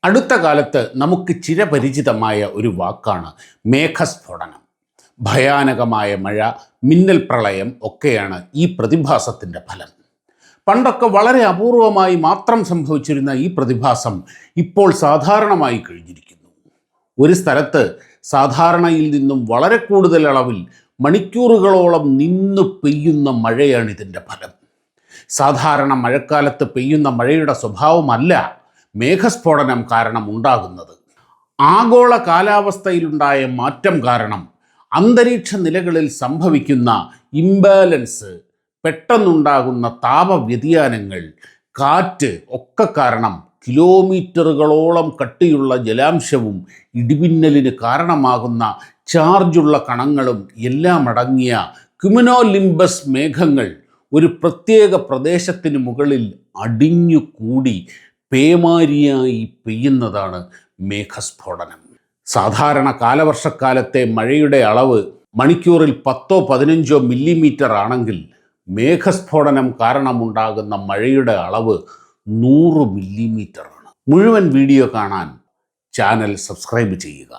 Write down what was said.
അടുത്ത കാലത്ത് നമുക്ക് ചിരപരിചിതമായ ഒരു വാക്കാണ് മേഘസ്ഫോടനം. ഭയാനകമായ മഴ, മിന്നൽ പ്രളയം ഒക്കെയാണ് ഈ പ്രതിഭാസത്തിൻ്റെ ഫലം. പണ്ടൊക്കെ വളരെ അപൂർവമായി മാത്രം സംഭവിച്ചിരുന്ന ഈ പ്രതിഭാസം ഇപ്പോൾ സാധാരണമായി കഴിഞ്ഞിരിക്കുന്നു. ഒരു സ്ഥലത്ത് സാധാരണയിൽ നിന്നും വളരെ കൂടുതൽ അളവിൽ മണിക്കൂറുകളോളം നിന്നു പെയ്യുന്ന മഴയാണിതിൻ്റെ ഫലം. സാധാരണ മഴക്കാലത്ത് പെയ്യുന്ന മഴയുടെ സ്വഭാവമല്ല മേഘസ്ഫോടനം കാരണം ഉണ്ടാകുന്നത്. ആഗോള കാലാവസ്ഥയിലുണ്ടായ മാറ്റം കാരണം അന്തരീക്ഷ നിലകളിൽ സംഭവിക്കുന്ന ഇംബാലൻസ്, പെട്ടെന്നുണ്ടാകുന്ന താപവ്യതിയാനങ്ങൾ, കാറ്റ് ഒക്കെ കാരണം കിലോമീറ്ററുകളോളം കട്ടിയുള്ള ജലാംശവും ഇടിമിന്നലിന് കാരണമാകുന്ന ചാർജുള്ള കണങ്ങളും എല്ലാം അടങ്ങിയ ക്യുമുനോലിംബസ് മേഘങ്ങൾ ഒരു പ്രത്യേക പ്രദേശത്തിന് മുകളിൽ അടിഞ്ഞുകൂടി പേമാരിയായി പെയ്യുന്നതാണ് മേഘസ്ഫോടനം. സാധാരണ കാലവർഷക്കാലത്തെ മഴയുടെ അളവ് മണിക്കൂറിൽ 10-15 മില്ലിമീറ്റർ ആണെങ്കിൽ മേഘസ്ഫോടനം കാരണമുണ്ടാകുന്ന മഴയുടെ അളവ് 100 മില്ലിമീറ്ററാണ്. മുഴുവൻ വീഡിയോ കാണാൻ ചാനൽ സബ്സ്ക്രൈബ് ചെയ്യുക.